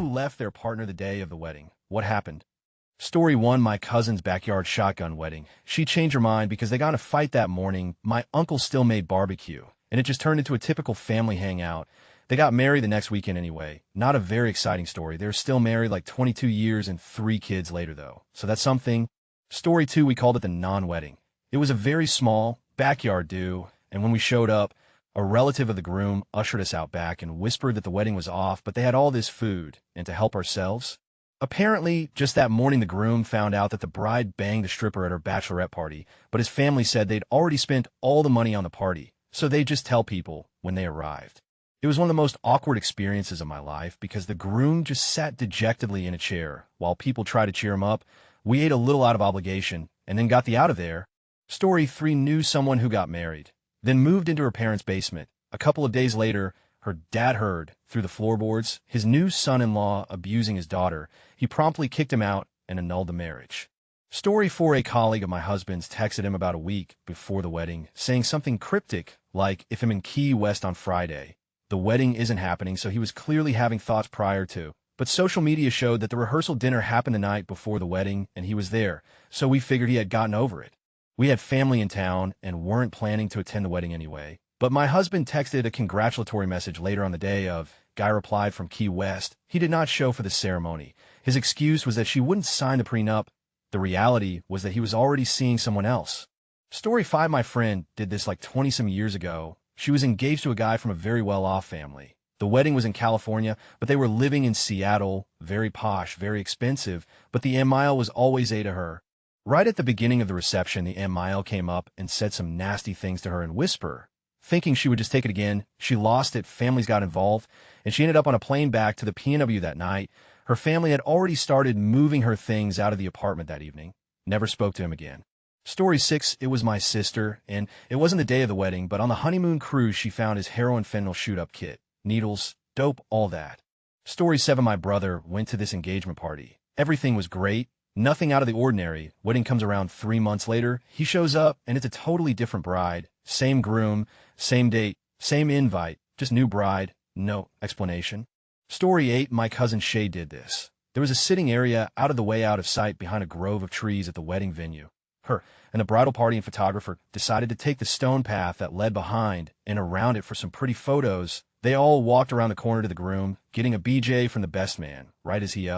who left their partner the day of the wedding. What happened? Story 1, my cousin's backyard shotgun wedding. She changed her mind because they got in a fight that morning. My uncle still made barbecue, and it just turned into a typical family hangout. They got married the next weekend anyway. Not a very exciting story. They're still married like 22 years and 3 kids later, though. So that's something. Story 2, we called it the non-wedding. It was a very small backyard do, and when we showed up, a relative of the groom ushered us out back and whispered that the wedding was off, but they had all this food, and to help ourselves. Apparently, just that morning the groom found out that the bride banged the stripper at her bachelorette party, but his family said they'd already spent all the money on the party, so they'd just tell people when they arrived. It was one of the most awkward experiences of my life because the groom just sat dejectedly in a chair while people tried to cheer him up. We ate a little out of obligation and then got the out of there. Story 3, knew someone who got married, then moved into her parents' basement. A couple of days later, her dad heard, through the floorboards, his new son-in-law abusing his daughter. He promptly kicked him out and annulled the marriage. Story 4, a colleague of my husband's texted him about a week before the wedding, saying something cryptic like, if I'm in Key West on Friday. The wedding isn't happening, so he was clearly having thoughts prior to. But social media showed that the rehearsal dinner happened the night before the wedding, and he was there, so we figured he had gotten over it. We had family in town and weren't planning to attend the wedding anyway. But my husband texted a congratulatory message later on the day of, guy replied from Key West. He did not show for the ceremony. His excuse was that she wouldn't sign the prenup. The reality was that he was already seeing someone else. Story 5, my friend did this like 20-some years ago. She was engaged to a guy from a very well-off family. The wedding was in California, but they were living in Seattle, very posh, very expensive, but the M-Mile was always A to her. Right at the beginning of the reception, the M-Mile came up and said some nasty things to her in whisper. Thinking she would just take it again, she lost it, families got involved, and she ended up on a plane back to the PNW that night. Her family had already started moving her things out of the apartment that evening. Never spoke to him again. Story 6, it was my sister, and it wasn't the day of the wedding, but on the honeymoon cruise she found his heroin fentanyl shoot-up kit. Needles, dope, all that. Story 7, my brother went to this engagement party. Everything was great. Nothing out of the ordinary. Wedding comes around 3 months later. He shows up, and it's a totally different bride. Same groom, same date, same invite, just new bride, no explanation. Story 8, my cousin Shay did this. There was a sitting area out of the way, out of sight, behind a grove of trees at the wedding venue. Her and the bridal party and photographer decided to take the stone path that led behind and around it for some pretty photos. They all walked around the corner to the groom, getting a BJ from the best man, right as he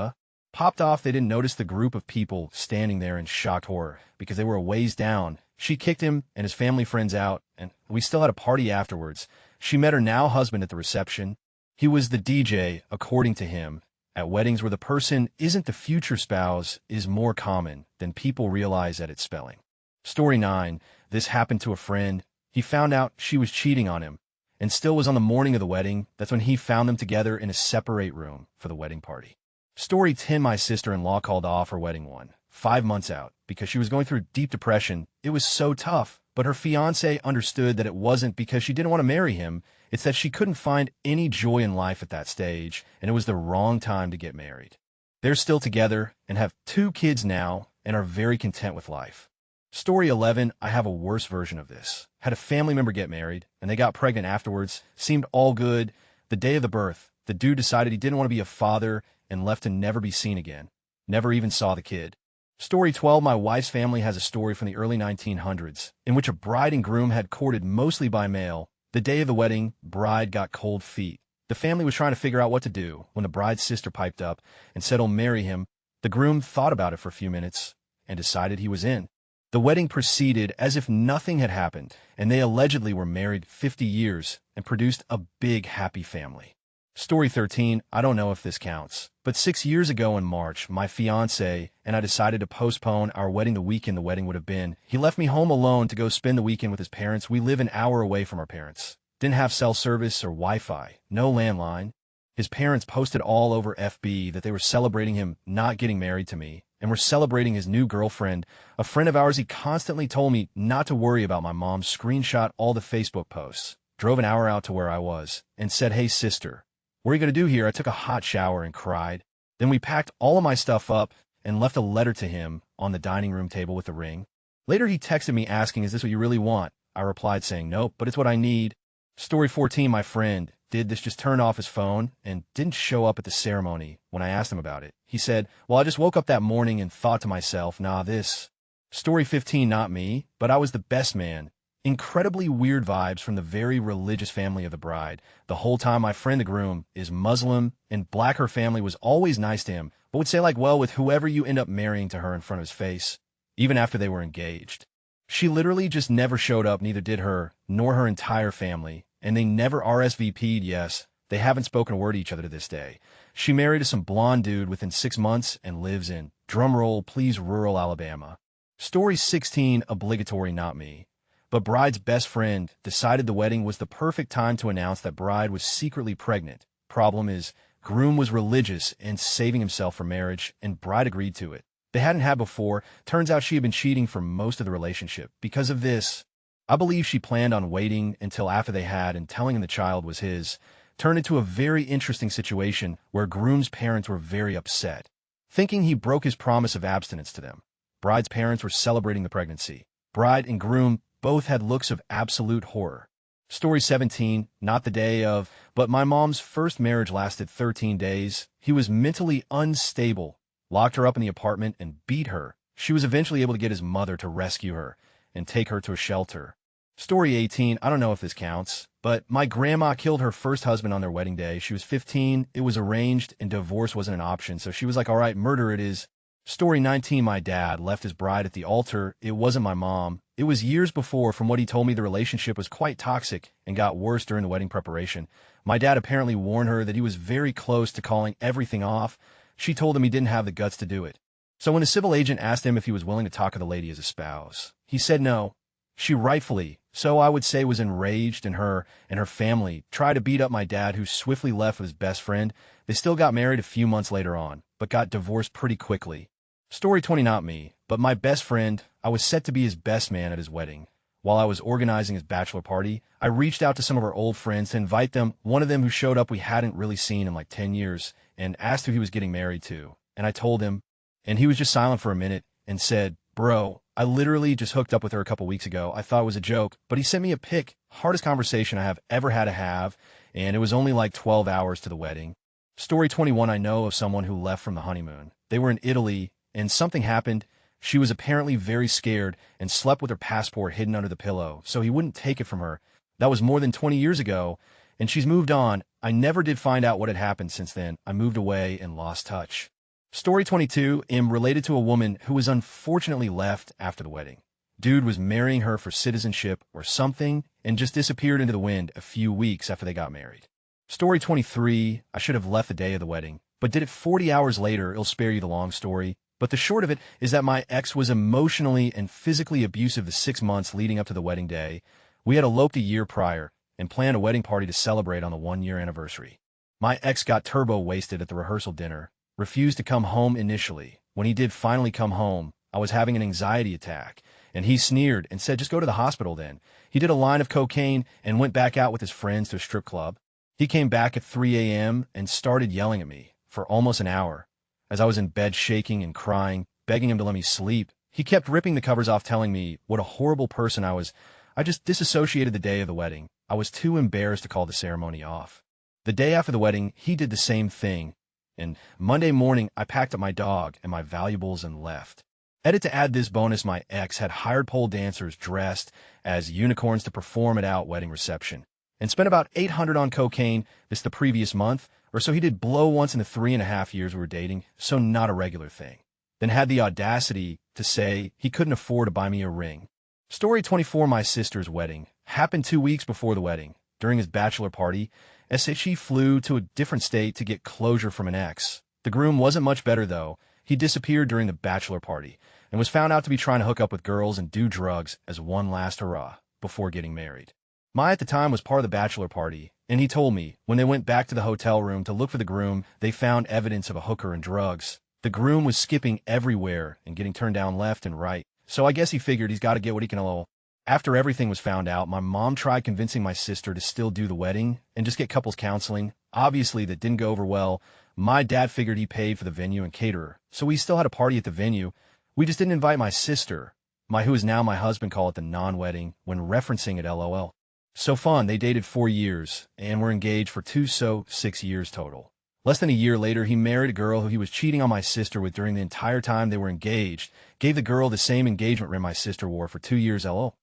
popped off. They didn't notice the group of people standing there in shocked horror because they were a ways down. She kicked him and his family friends out, and we still had a party afterwards. She met her now husband at the reception. He was the DJ, according to him. At weddings where the person isn't the future spouse is more common than people realize at its spelling. Story 9, this happened to a friend. He found out she was cheating on him and still was on the morning of the wedding. That's when he found them together in a separate room for the wedding party. Story 10, my sister-in-law called off her wedding 5 months out because she was going through deep depression. It was so tough, but her fiancé understood that it wasn't because she didn't want to marry him. It's that she couldn't find any joy in life at that stage, and it was the wrong time to get married. They're still together and have 2 kids now and are very content with life. Story 11, I have a worse version of this. Had a family member get married, and they got pregnant afterwards. Seemed all good. The day of the birth, the dude decided he didn't want to be a father and left to never be seen again. Never even saw the kid. Story 12, my wife's family has a story from the early 1900s in which a bride and groom had courted mostly by mail. The day of the wedding, bride got cold feet. The family was trying to figure out what to do when the bride's sister piped up and said he'll marry him. The groom thought about it for a few minutes and decided he was in. The wedding proceeded as if nothing had happened, and they allegedly were married 50 years and produced a big happy family. Story 13, I don't know if this counts, but 6 years ago in March, my fiancé and I decided to postpone our wedding the weekend the wedding would have been. He left me home alone to go spend the weekend with his parents. We live an hour away from our parents. Didn't have cell service or Wi-Fi, no landline. His parents posted all over FB that they were celebrating him not getting married to me and were celebrating his new girlfriend, a friend of ours. He constantly told me not to worry about my mom, screenshot all the Facebook posts, drove an hour out to where I was, and said, hey, sister, what are you going to do here? I took a hot shower and cried. Then we packed all of my stuff up and left a letter to him on the dining room table with the ring. Later, he texted me asking, is this what you really want? I replied saying, nope, but it's what I need. Story 14, my friend did this just turned off his phone and didn't show up at the ceremony when I asked him about it. He said, well, I just woke up that morning and thought to myself, nah, this. Story 15, not me, but I was the best man. Incredibly weird vibes from the very religious family of the bride. The whole time my friend the groom is Muslim and black, her family was always nice to him, but would say like, well, with whoever you end up marrying to her in front of his face, even after they were engaged. She literally just never showed up, neither did her, nor her entire family, and they never RSVP'd, yes. They haven't spoken a word to each other to this day. She married to some blonde dude within 6 months and lives in, drumroll please, rural Alabama. Story 16, obligatory, not me. But bride's best friend decided the wedding was the perfect time to announce that bride was secretly pregnant. Problem is, groom was religious and saving himself for marriage, and bride agreed to it. They hadn't had before. Turns out she had been cheating for most of the relationship. Because of this, I believe she planned on waiting until after they had and telling him the child was his. Turned into a very interesting situation where groom's parents were very upset, thinking he broke his promise of abstinence to them. Bride's parents were celebrating the pregnancy. Bride and groom both had looks of absolute horror. Story 17, not the day of, but my mom's first marriage lasted 13 days. He was mentally unstable, locked her up in the apartment, and beat her. She was eventually able to get his mother to rescue her and take her to a shelter. Story 18, I don't know if this counts, but my grandma killed her first husband on their wedding day. She was 15, it was arranged, and divorce wasn't an option, so she was like, all right, murder it is. Story 19, my dad left his bride at the altar. It wasn't my mom. It was years before. From what he told me, the relationship was quite toxic and got worse during the wedding preparation. My dad apparently warned her that he was very close to calling everything off. She told him he didn't have the guts to do it. So when a civil agent asked him if he was willing to talk to the lady as a spouse, he said no. She rightfully, so I would say, was enraged, and her family tried to beat up my dad, who swiftly left with his best friend. They still got married a few months later on, but got divorced pretty quickly. Story 20, not me, but my best friend. I was set to be his best man at his wedding. While I was organizing his bachelor party, I reached out to some of our old friends to invite them. One of them who showed up we hadn't really seen in like 10 years and asked who he was getting married to. And I told him, and he was just silent for a minute and said, bro, I literally just hooked up with her a couple weeks ago. I thought it was a joke, but he sent me a pic. Hardest conversation I have ever had to have, and it was only like 12 hours to the wedding. Story 21, I know of someone who left from the honeymoon. They were in Italy, and something happened. She was apparently very scared and slept with her passport hidden under the pillow, so he wouldn't take it from her. That was more than 20 years ago, and she's moved on. I never did find out what had happened since then. I moved away and lost touch. Story 22, am related to a woman who was unfortunately left after the wedding. Dude was marrying her for citizenship or something and just disappeared into the wind a few weeks after they got married. Story 23, I should have left the day of the wedding, but did it 40 hours later. It'll spare you the long story. But the short of it is that my ex was emotionally and physically abusive the 6 months leading up to the wedding day. We had eloped a year prior and planned a wedding party to celebrate on the 1-year anniversary. My ex got turbo wasted at the rehearsal dinner, refused to come home initially. When he did finally come home, I was having an anxiety attack, and he sneered and said, just go to the hospital then. He did a line of cocaine and went back out with his friends to a strip club. He came back at 3 a.m. and started yelling at me for almost an hour. As I was in bed shaking and crying, begging him to let me sleep, he kept ripping the covers off, telling me what a horrible person I was. I just disassociated the day of the wedding. I was too embarrassed to call the ceremony off. The day after the wedding, he did the same thing. And Monday morning, I packed up my dog and my valuables and left. Edit to add this bonus, my ex had hired pole dancers dressed as unicorns to perform at our wedding reception, and spent about $800 on cocaine the previous month, or so he did blow once in the 3.5 years we were dating, so not a regular thing. Then had the audacity to say he couldn't afford to buy me a ring. Story 24, my sister's wedding happened 2 weeks before the wedding. During his bachelor party, she flew to a different state to get closure from an ex. The groom wasn't much better, though. He disappeared during the bachelor party and was found out to be trying to hook up with girls and do drugs as one last hurrah before getting married. Mai at the time was part of the bachelor party, and he told me when they went back to the hotel room to look for the groom, they found evidence of a hooker and drugs. The groom was skipping everywhere and getting turned down left and right, so I guess he figured he's got to get what he can allow. After everything was found out, my mom tried convincing my sister to still do the wedding and just get couples counseling. Obviously, that didn't go over well. My dad figured he paid for the venue and caterer, so we still had a party at the venue. We just didn't invite my sister, who is now my husband, call it the non-wedding, when referencing it LOL. So fun, they dated 4 years, and were engaged for 6 years total. Less than a year later, he married a girl who he was cheating on my sister with during the entire time they were engaged, gave the girl the same engagement ring my sister wore for 2 years lol.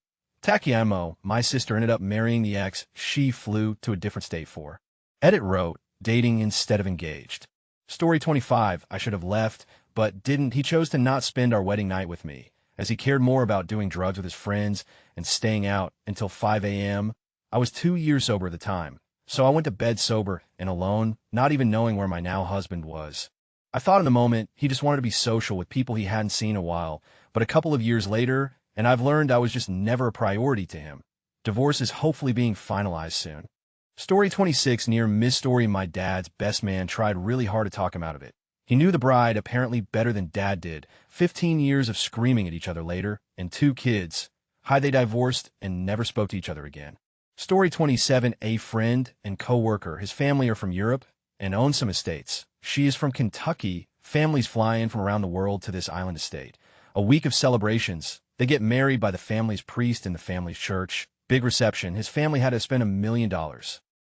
Takiamo, my sister ended up marrying the ex she flew to a different state for. Edit wrote, dating instead of engaged. Story 25, I should have left, but didn't. He chose to not spend our wedding night with me, as he cared more about doing drugs with his friends and staying out until 5 a.m. I was 2 years sober at the time, so I went to bed sober and alone, not even knowing where my now husband was. I thought in the moment he just wanted to be social with people he hadn't seen in a while, but a couple of years later, and I've learned I was just never a priority to him. Divorce is hopefully being finalized soon. Story 26, near Miss Story, my dad's best man tried really hard to talk him out of it. He knew the bride apparently better than Dad did. 15 years of screaming at each other later, and 2 kids. They divorced and never spoke to each other again. Story 27, a friend and co-worker. His family are from Europe and own some estates. She is from Kentucky. Families fly in from around the world to this island estate. A week of celebrations. They get married by the family's priest in the family's church. Big reception. His family had to spend $1 million.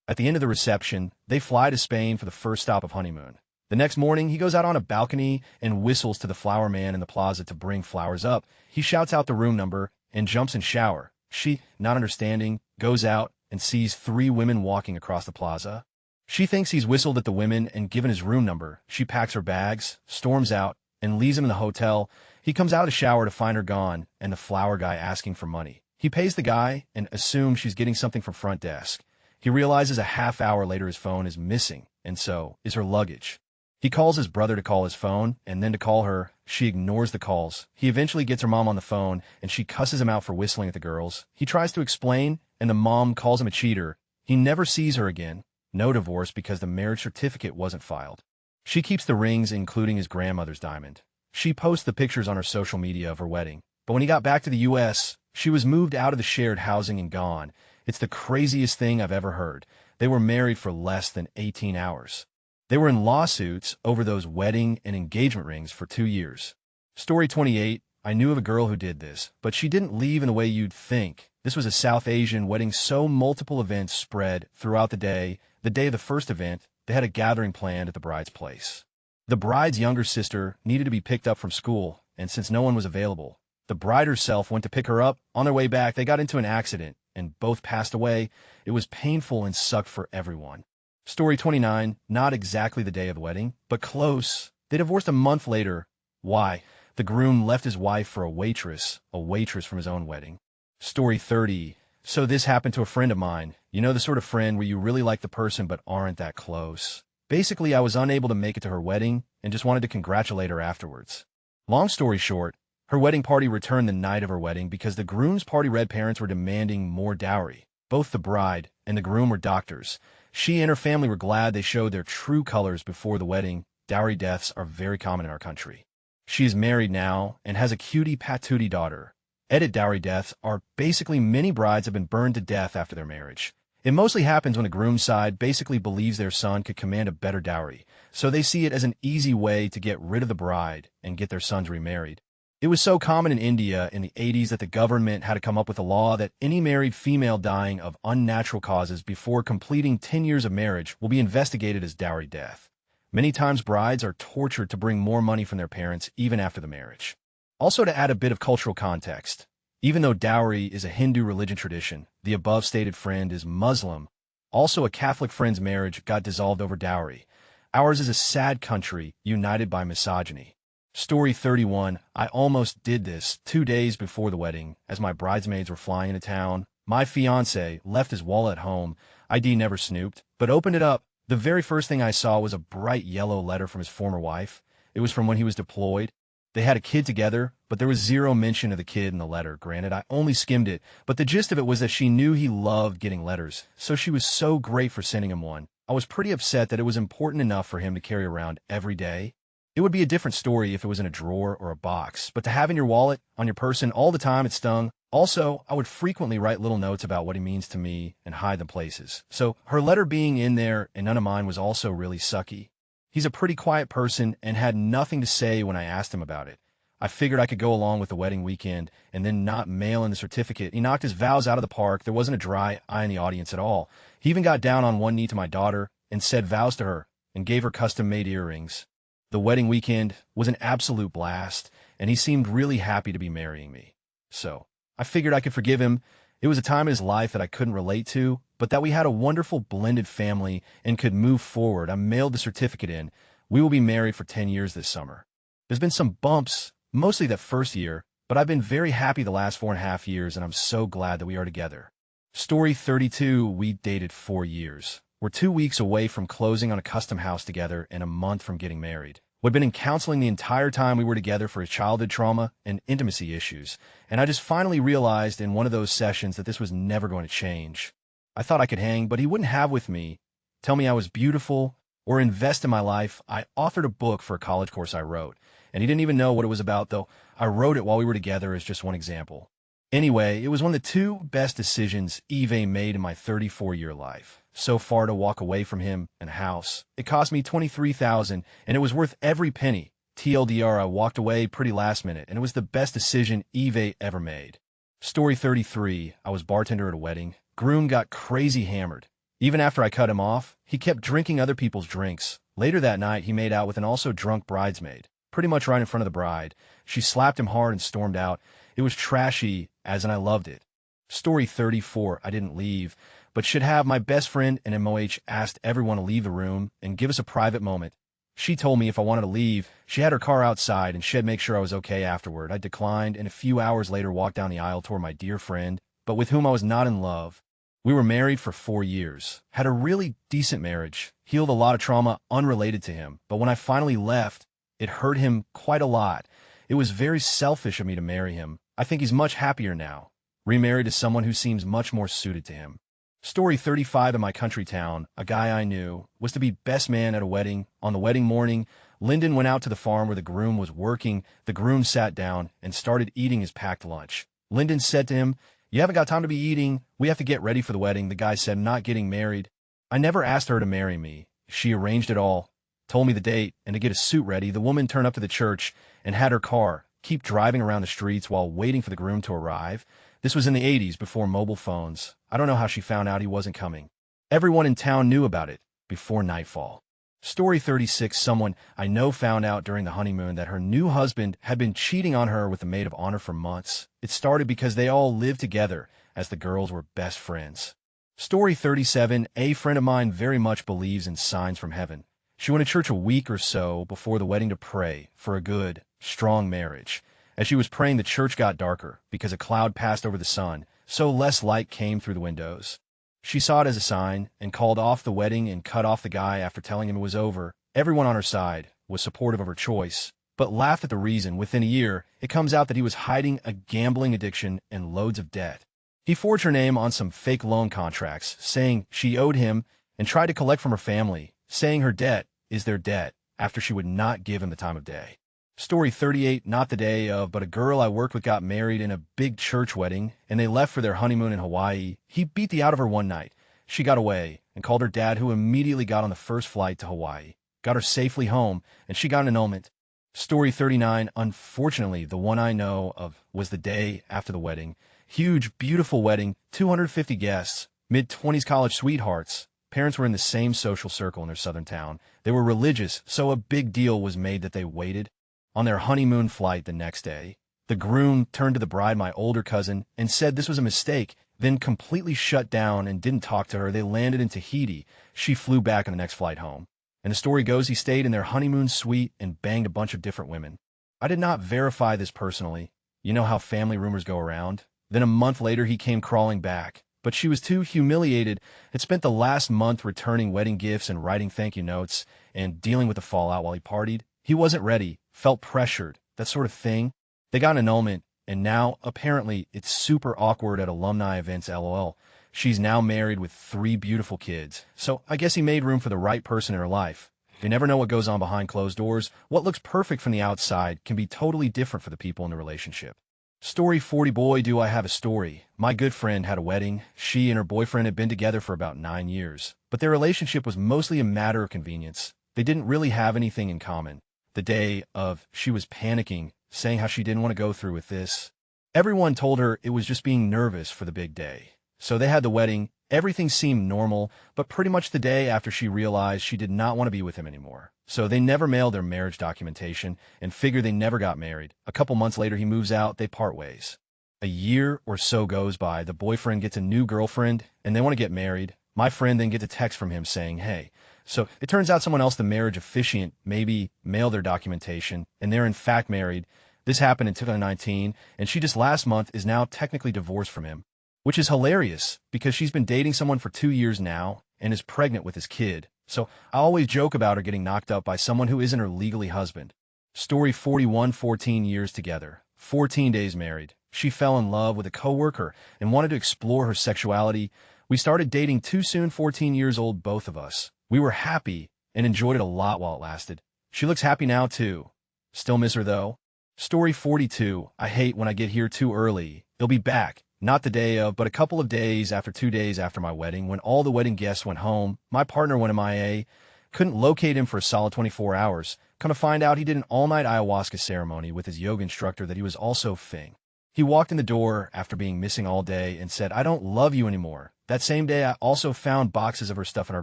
At the end of the reception, they fly to Spain for the first stop of honeymoon. The next morning, he goes out on a balcony and whistles to the flower man in the plaza to bring flowers up. He shouts out the room number and jumps in shower. She, not understanding, goes out and sees 3 women walking across the plaza. She thinks he's whistled at the women and given his room number. She packs her bags, storms out, and leaves him in the hotel. He comes out of the shower to find her gone and the flower guy asking for money. He pays the guy and assumes she's getting something from front desk. He realizes a half hour later his phone is missing, and so is her luggage. He calls his brother to call his phone, and then to call her. She ignores the calls. He eventually gets her mom on the phone, and she cusses him out for whistling at the girls. He tries to explain, and the mom calls him a cheater. He never sees her again. No divorce because the marriage certificate wasn't filed. She keeps the rings, including his grandmother's diamond. She posts the pictures on her social media of her wedding. But when he got back to the U.S., she was moved out of the shared housing and gone. It's the craziest thing I've ever heard. They were married for less than 18 hours. They were in lawsuits over those wedding and engagement rings for 2 years. Story 28, I knew of a girl who did this, but she didn't leave in the way you'd think. This was a South Asian wedding, so multiple events spread throughout the day. The day of the first event, they had a gathering planned at the bride's place. The bride's younger sister needed to be picked up from school, and since no one was available, the bride herself went to pick her up. On their way back, they got into an accident, and both passed away. It was painful and sucked for everyone. Story 29, not exactly the day of the wedding, but close. They divorced a month later. Why? The groom left his wife for a waitress from his own wedding. Story 30, so this happened to a friend of mine. You know, the sort of friend where you really like the person but aren't that close. Basically, I was unable to make it to her wedding and just wanted to congratulate her afterwards. Long story short, her wedding party returned the night of her wedding because the groom's party red parents were demanding more dowry. Both the bride and the groom were doctors. She and her family were glad they showed their true colors before the wedding. Dowry deaths are very common in our country. She is married now and has a cutie patootie daughter. Edit dowry deaths are basically many brides have been burned to death after their marriage. It mostly happens when the groom's side basically believes their son could command a better dowry, so they see it as an easy way to get rid of the bride and get their sons remarried. It was so common in India in the 80s that the government had to come up with a law that any married female dying of unnatural causes before completing 10 years of marriage will be investigated as dowry death. Many times brides are tortured to bring more money from their parents even after the marriage. Also, to add a bit of cultural context, even though dowry is a Hindu religion tradition, the above-stated friend is Muslim. Also, a Catholic friend's marriage got dissolved over dowry. Ours is a sad country united by misogyny. Story 31, I almost did this 2 days before the wedding. As my bridesmaids were flying into town, my fiancé left his wallet at home. ID never snooped, but opened it up. The very first thing I saw was a bright yellow letter from his former wife. It was from when he was deployed. They had a kid together, but there was zero mention of the kid in the letter. Granted, I only skimmed it, but the gist of it was that she knew he loved getting letters, so she was so great for sending him one. I was pretty upset that it was important enough for him to carry around every day. It would be a different story if it was in a drawer or a box, but to have in your wallet, on your person, all the time, it stung. Also, I would frequently write little notes about what he means to me and hide them places. So her letter being in there and none of mine was also really sucky. He's a pretty quiet person and had nothing to say when I asked him about it. I figured I could go along with the wedding weekend and then not mail in the certificate. He knocked his vows out of the park. There wasn't a dry eye in the audience at all. He even got down on one knee to my daughter and said vows to her and gave her custom-made earrings. The wedding weekend was an absolute blast, and he seemed really happy to be marrying me. So I figured I could forgive him. It was a time in his life that I couldn't relate to, but that we had a wonderful blended family and could move forward. I mailed the certificate in. We will be married for 10 years this summer. There's been some bumps, mostly that first year, but I've been very happy the last 4.5 years, and I'm so glad that we are together. Story 32, we dated 4 years. We're 2 weeks away from closing on a custom house together and a month from getting married. We'd been in counseling the entire time we were together for his childhood trauma and intimacy issues, and I just finally realized in one of those sessions that this was never going to change. I thought I could hang, but he wouldn't have with me, tell me I was beautiful, or invest in my life. I authored a book for a college course I wrote, and he didn't even know what it was about, though I wrote it while we were together as just one example. Anyway, it was one of the 2 best decisions Eve made in my 34-year life. So far to walk away from him and a house. It cost me $23,000, and it was worth every penny. TLDR, I walked away pretty last minute, and it was the best decision Eve ever made. Story 33, I was bartender at a wedding. Groom got crazy hammered. Even after I cut him off, he kept drinking other people's drinks. Later that night, he made out with an also drunk bridesmaid, pretty much right in front of the bride. She slapped him hard and stormed out. It was trashy, and I loved it. Story 34, I didn't leave, but should have. My best friend and MOH asked everyone to leave the room and give us a private moment. She told me if I wanted to leave, she had her car outside and she'd make sure I was okay afterward. I declined, and a few hours later walked down the aisle toward my dear friend, but with whom I was not in love. We were married for 4 years, had a really decent marriage, healed a lot of trauma unrelated to him, but when I finally left, it hurt him quite a lot. It was very selfish of me to marry him. I think he's much happier now, remarried to someone who seems much more suited to him. Story 35, in my country town, a guy I knew was to be best man at a wedding. On the wedding morning, Lyndon went out to the farm where the groom was working. The groom sat down and started eating his packed lunch. Lyndon said to him, "You haven't got time to be eating. We have to get ready for the wedding." The guy said, "I'm not getting married." I never asked her to marry me. She arranged it all, told me the date, and to get a suit ready. The woman turned up to the church and had her car keep driving around the streets while waiting for the groom to arrive. This was in the 80s, before mobile phones. I don't know how she found out he wasn't coming. Everyone in town knew about it before nightfall. Story 36, someone I know found out during the honeymoon that her new husband had been cheating on her with a maid of honor for months. It started because they all lived together, as the girls were best friends. Story 37, a friend of mine very much believes in signs from heaven. She went to church a week or so before the wedding to pray for a good, strong marriage. As she was praying, the church got darker because a cloud passed over the sun, so less light came through the windows. She saw it as a sign and called off the wedding and cut off the guy after telling him it was over. Everyone on her side was supportive of her choice, but laughed at the reason. Within a year, it comes out that he was hiding a gambling addiction and loads of debt. He forged her name on some fake loan contracts, saying she owed him, and tried to collect from her family, saying her debt is their debt, after she would not give him the time of day. Story 38, not the day of, but a girl I worked with got married in a big church wedding, and they left for their honeymoon in Hawaii. He beat the out of her one night. She got away and called her dad, who immediately got on the first flight to Hawaii, got her safely home, and she got an annulment. Story 39, unfortunately, the one I know of was the day after the wedding. Huge, beautiful wedding, 250 guests, mid-20s college sweethearts. Parents were in the same social circle in their southern town. They were religious, so a big deal was made that they waited. On their honeymoon flight the next day, the groom turned to the bride, my older cousin, and said this was a mistake, then completely shut down and didn't talk to her. They landed in Tahiti. She flew back on the next flight home. And the story goes he stayed in their honeymoon suite and banged a bunch of different women. I did not verify this personally. You know how family rumors go around? Then a month later he came crawling back. But she was too humiliated, had spent the last month returning wedding gifts and writing thank you notes and dealing with the fallout while he partied. He wasn't ready, felt pressured, that sort of thing. They got an annulment, and now, apparently, it's super awkward at alumni events, lol. She's now married with 3 beautiful kids, so I guess he made room for the right person in her life. You never know what goes on behind closed doors. What looks perfect from the outside can be totally different for the people in the relationship. Story 40, boy, do I have a story. My good friend had a wedding. She and her boyfriend had been together for about 9 years, but their relationship was mostly a matter of convenience. They didn't really have anything in common. The day of, she was panicking, saying how she didn't want to go through with this. Everyone told her it was just being nervous for the big day. So they had the wedding. Everything seemed normal, but pretty much the day after she realized she did not want to be with him anymore. So they never mailed their marriage documentation and figure they never got married. A couple months later, he moves out, they part ways. A year or so goes by, the boyfriend gets a new girlfriend, and they want to get married. My friend then gets a text from him saying, hey. So it turns out someone else, the marriage officiant, maybe mailed their documentation, and they're in fact married. This happened in 2019, and she just last month is now technically divorced from him, which is hilarious because she's been dating someone for 2 years now and is pregnant with his kid. So I always joke about her getting knocked up by someone who isn't her legally husband. Story 41, 14 years together, 14 days married. She fell in love with a coworker and wanted to explore her sexuality. We started dating too soon, 14 years old, both of us. We were happy and enjoyed it a lot while it lasted. She looks happy now too. Still miss her though. Story 42, I hate when I get here too early. He'll be back. Not the day of, but a couple of days after 2 days after my wedding, when all the wedding guests went home, my partner went MIA. Couldn't locate him for a solid 24 hours. Come to find out he did an all-night ayahuasca ceremony with his yoga instructor that he was also fing. He walked in the door after being missing all day and said, I don't love you anymore. That same day, I also found boxes of her stuff in our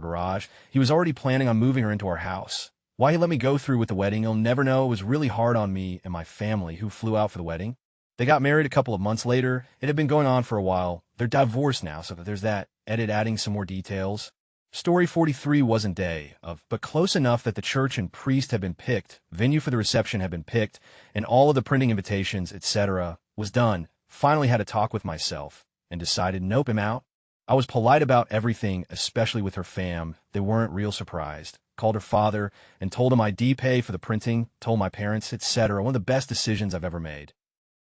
garage. He was already planning on moving her into our house. Why he let me go through with the wedding, he'll never know. It was really hard on me and my family who flew out for the wedding. They got married a couple of months later. It had been going on for a while. They're divorced now, so there's that. Edit adding some more details. Story 43 wasn't day of, but close enough that the church and priest had been picked, venue for the reception had been picked, and all of the printing invitations, etc., was done. Finally had a talk with myself and decided, nope, I'm out. I was polite about everything, especially with her fam. They weren't real surprised. Called her father and told him I'd pay for the printing, told my parents, etc. One of the best decisions I've ever made.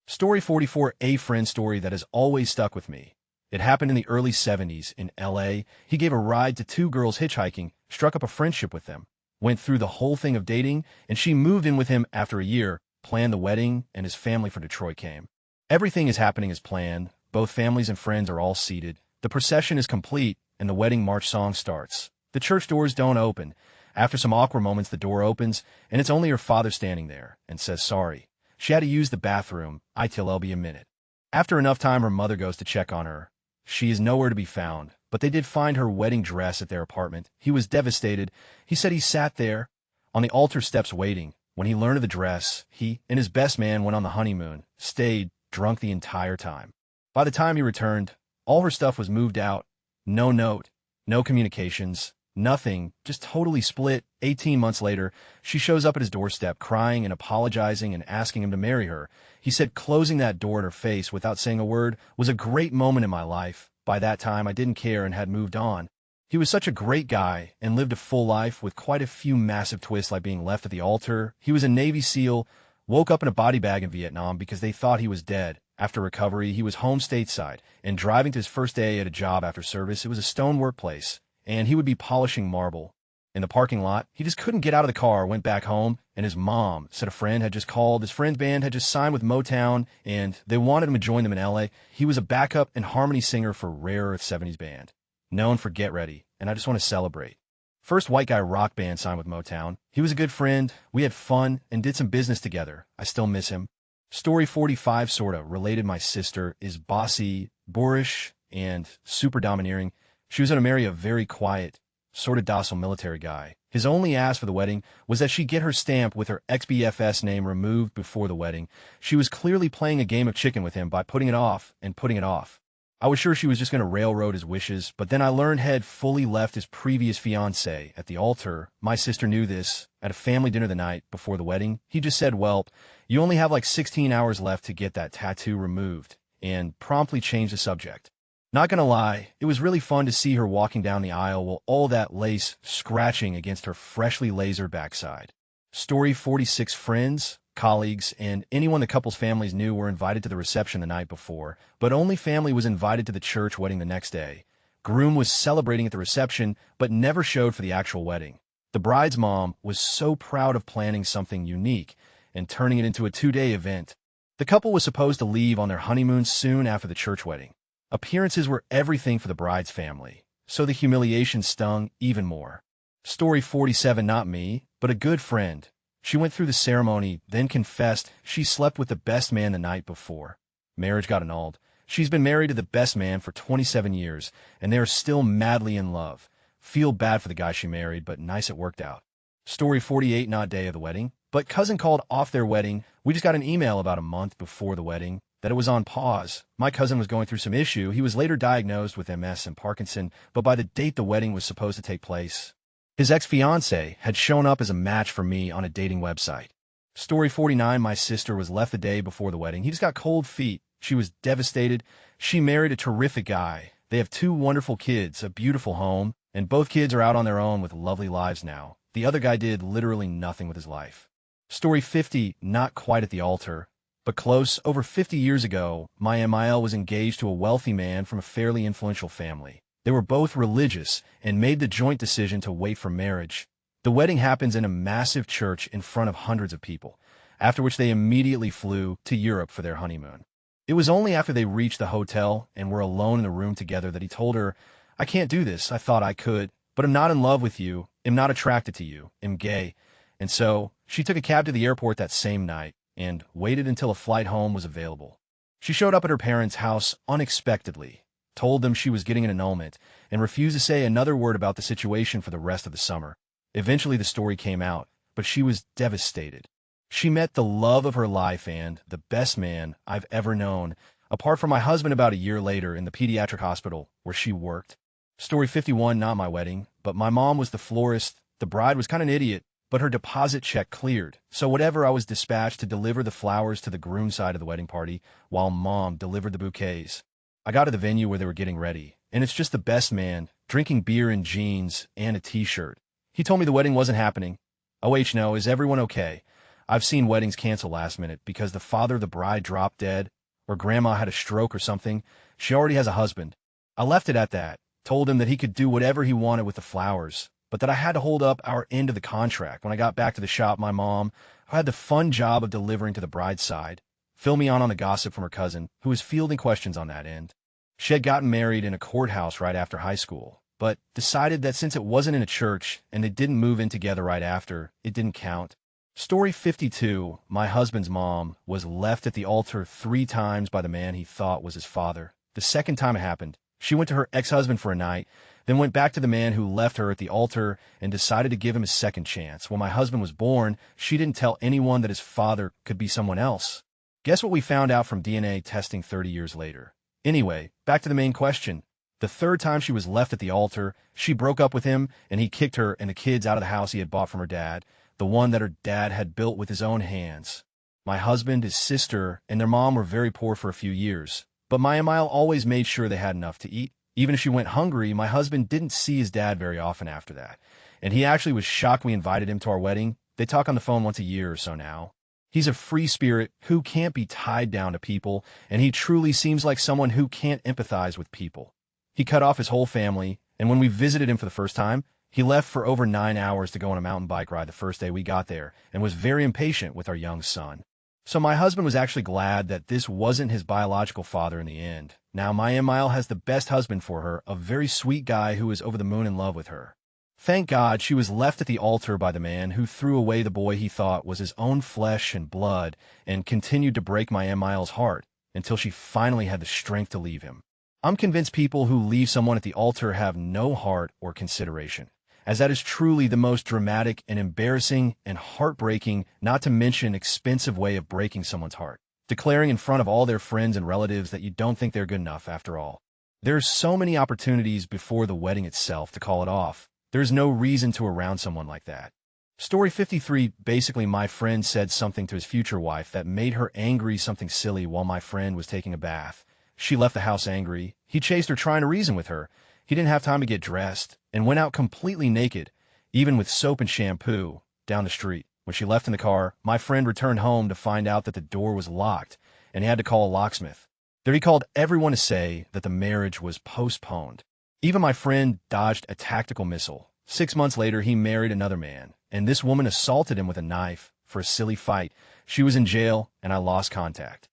Story 44, a friend story that has always stuck with me. It happened in the early 70s in LA. He gave a ride to 2 girls hitchhiking, struck up a friendship with them, went through the whole thing of dating, and she moved in with him after a year, planned the wedding, and his family from Detroit came. Everything is happening as planned. Both families and friends are all seated. The procession is complete, and the wedding march song starts. The church doors don't open. After some awkward moments, the door opens, and it's only her father standing there, and says sorry. She had to use the bathroom. I'll be a minute. After enough time, her mother goes to check on her. She is nowhere to be found, but they did find her wedding dress at their apartment. He was devastated. He said he sat there on the altar steps waiting. When he learned of the dress, he and his best man went on the honeymoon, stayed drunk the entire time. By the time he returned, all her stuff was moved out. No note, no communications, nothing, just totally split. 18 months later, she shows up at his doorstep crying and apologizing and asking him to marry her. He said closing that door in her face without saying a word was a great moment in my life. By that time, I didn't care and had moved on. He was such a great guy and lived a full life with quite a few massive twists like being left at the altar. He was a Navy SEAL, woke up in a body bag in Vietnam because they thought he was dead. After recovery, he was home stateside and driving to his first day at a job after service. It was a stone workplace, and he would be polishing marble. In the parking lot, he just couldn't get out of the car, went back home, and his mom said a friend had just called. His friend's band had just signed with Motown, and they wanted him to join them in LA. He was a backup and harmony singer for Rare Earth 70s band, known for Get Ready, and I just want to celebrate. First white guy rock band signed with Motown. He was a good friend. We had fun and did some business together. I still miss him. Story 45, sorta related. My sister is bossy, boorish, and super domineering. She was going to marry a very quiet, sort of docile military guy. His only ask for the wedding was that she get her stamp with her ex-BFS name removed before the wedding. She was clearly playing a game of chicken with him by putting it off and putting it off. I was sure she was just going to railroad his wishes, but then I learned Head fully left his previous fiancée at the altar. My sister knew this. At a family dinner the night before the wedding, he just said, well, you only have like 16 hours left to get that tattoo removed, and promptly changed the subject. Not gonna lie, it was really fun to see her walking down the aisle while all that lace scratching against her freshly lasered backside. Story 46, friends, colleagues, and anyone the couple's families knew were invited to the reception the night before, but only family was invited to the church wedding the next day. Groom was celebrating at the reception, but never showed for the actual wedding. The bride's mom was so proud of planning something unique and turning it into a 2-day event. The couple was supposed to leave on their honeymoon soon after the church wedding. Appearances were everything for the bride's family, so the humiliation stung even more. Story 47, not me, but a good friend. She went through the ceremony, then confessed she slept with the best man the night before. Marriage got annulled. She's been married to the best man for 27 years, and they are still madly in love. Feel bad for the guy she married, but nice it worked out. Story 48, not day of the wedding. But cousin called off their wedding. We just got an email about a month before the wedding that it was on pause. My cousin was going through some issue. He was later diagnosed with MS and Parkinson, but by the date the wedding was supposed to take place, his ex-fiancée had shown up as a match for me on a dating website. Story 49, my sister was left the day before the wedding. He just got cold feet. She was devastated. She married a terrific guy. They have 2 wonderful kids, a beautiful home, and both kids are out on their own with lovely lives now. The other guy did literally nothing with his life. Story 50, not quite at the altar, but close. Over 50 years ago, my MIL was engaged to a wealthy man from a fairly influential family. They were both religious and made the joint decision to wait for marriage. The wedding happens in a massive church in front of hundreds of people, after which they immediately flew to Europe for their honeymoon. It was only after they reached the hotel and were alone in the room together that he told her, "I can't do this. I thought I could, but I'm not in love with you, am not attracted to you, am gay." And so she took a cab to the airport that same night and waited until a flight home was available. She showed up at her parents' house unexpectedly, told them she was getting an annulment, and refused to say another word about the situation for the rest of the summer. Eventually the story came out, but she was devastated. She met the love of her life and the best man I've ever known, apart from my husband about a year later in the pediatric hospital where she worked. Story 51, not my wedding, but my mom was the florist. The bride was kind of an idiot, but her deposit check cleared. So whatever, I was dispatched to deliver the flowers to the groom side of the wedding party while Mom delivered the bouquets. I got to the venue where they were getting ready, and it's just the best man, drinking beer in jeans and a t-shirt. He told me the wedding wasn't happening. OH no, is everyone okay? I've seen weddings cancel last minute because the father of the bride dropped dead, or grandma had a stroke or something. She already has a husband. I left it at that, told him that he could do whatever he wanted with the flowers, but that I had to hold up our end of the contract. When I got back to the shop, my mom, who had the fun job of delivering to the bride's side, filled me on the gossip from her cousin, who was fielding questions on that end. She had gotten married in a courthouse right after high school, but decided that since it wasn't in a church and they didn't move in together right after, it didn't count. Story 52, my husband's mom was left at the altar 3 times by the man he thought was his father. The second time it happened, she went to her ex-husband for a night, then went back to the man who left her at the altar and decided to give him a second chance. When my husband was born, she didn't tell anyone that his father could be someone else. Guess what we found out from DNA testing 30 years later? Anyway, back to the main question. The third time she was left at the altar, she broke up with him and he kicked her and the kids out of the house he had bought from her dad, the one that her dad had built with his own hands. My husband, his sister, and their mom were very poor for a few years, but my Emile always made sure they had enough to eat. Even if she went hungry, my husband didn't see his dad very often after that, and he actually was shocked we invited him to our wedding. They talk on the phone once a year or so now. He's a free spirit who can't be tied down to people, and he truly seems like someone who can't empathize with people. He cut off his whole family, and when we visited him for the first time, he left for over 9 hours to go on a mountain bike ride the first day we got there and was very impatient with our young son. So my husband was actually glad that this wasn't his biological father in the end. Now my Emile has the best husband for her, a very sweet guy who is over the moon in love with her. Thank God she was left at the altar by the man who threw away the boy he thought was his own flesh and blood and continued to break my Emile's heart until she finally had the strength to leave him. I'm convinced people who leave someone at the altar have no heart or consideration, as that is truly the most dramatic and embarrassing and heartbreaking, not to mention expensive way of breaking someone's heart, declaring in front of all their friends and relatives that you don't think they're good enough after all. There's so many opportunities before the wedding itself to call it off. There's no reason to around someone like that. Story 53, basically my friend said something to his future wife that made her angry, something silly, while my friend was taking a bath. She left the house angry. He chased her trying to reason with her. He didn't have time to get dressed and went out completely naked, even with soap and shampoo, down the street. When she left in the car, my friend returned home to find out that the door was locked and he had to call a locksmith. There he called everyone to say that the marriage was postponed. Even my friend dodged a tactical missile. 6 months later, he married another man, and this woman assaulted him with a knife for a silly fight. She was in jail, and I lost contact.